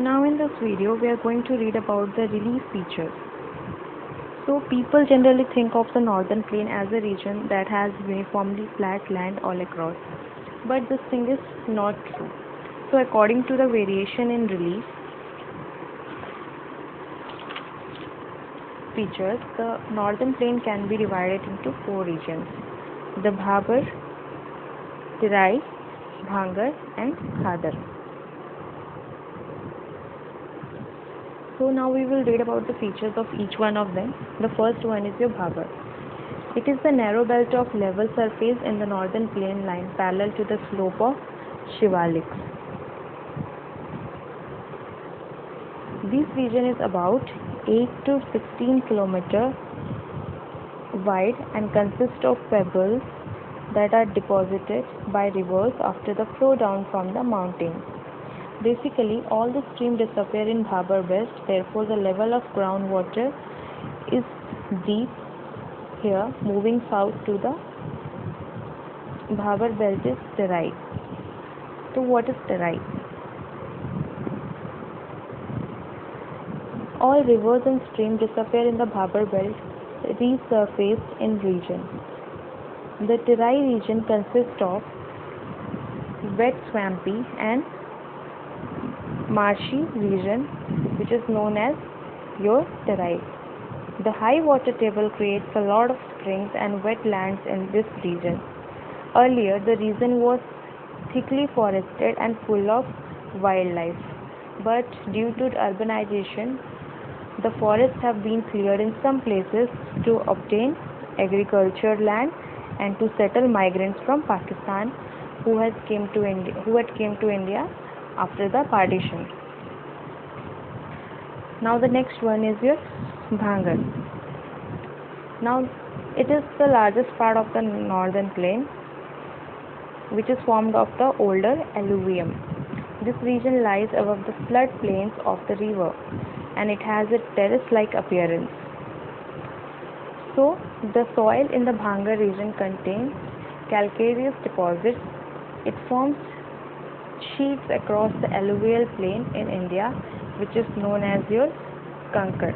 Now in this video we are going to read about the relief features. So people generally think of the northern plain as a region that has uniformly flat land all across. But this thing is not true. So according to the variation in relief features, the northern plain can be divided into four regions: the Bhabar, Terai, Bhangar and Khadar. So now we will read about the features of each one of them. The first one is your Bhabar. It is the narrow belt of level surface in the northern plain lying parallel to the slope of Shivaliks. This region is about 8 to 16 km wide and consists of pebbles that are deposited by rivers after the flow down from the mountains. Basically, all the streams disappear in Bhabar belt, therefore the level of groundwater is deep here. Moving south to the Bhabar belt is Terai. So what is Terai? All rivers and streams disappear in the Bhabar belt, resurfaced in region. The Terai region consists of wet, swampy and marshy region, which is known as your Terai. The high water table creates a lot of springs and wetlands in this region. Earlier, the region was thickly forested and full of wildlife, but due to urbanization, the forests have been cleared in some places to obtain agriculture land and to settle migrants from Pakistan who had came to India after the partition. Now the next one is your Bhangar. Now it is the largest part of the northern plain, which is formed of the older alluvium. This region lies above the flood plains of the river and it has a terrace-like appearance. So the soil in the Bhangar region contains calcareous deposits. It forms sheets across the alluvial plain in India, which is known as your Kankar.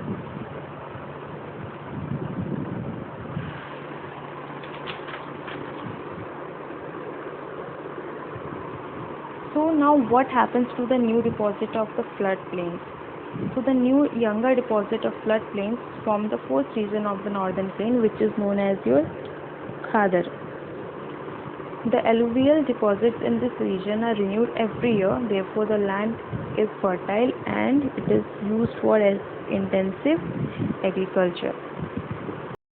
So now what happens to the new deposit of the flood plains? So the new younger deposit of flood plains form the fourth region of the northern plain, which is known as your Khadar. The alluvial deposits in this region are renewed every year, therefore the land is fertile and it is used for intensive agriculture.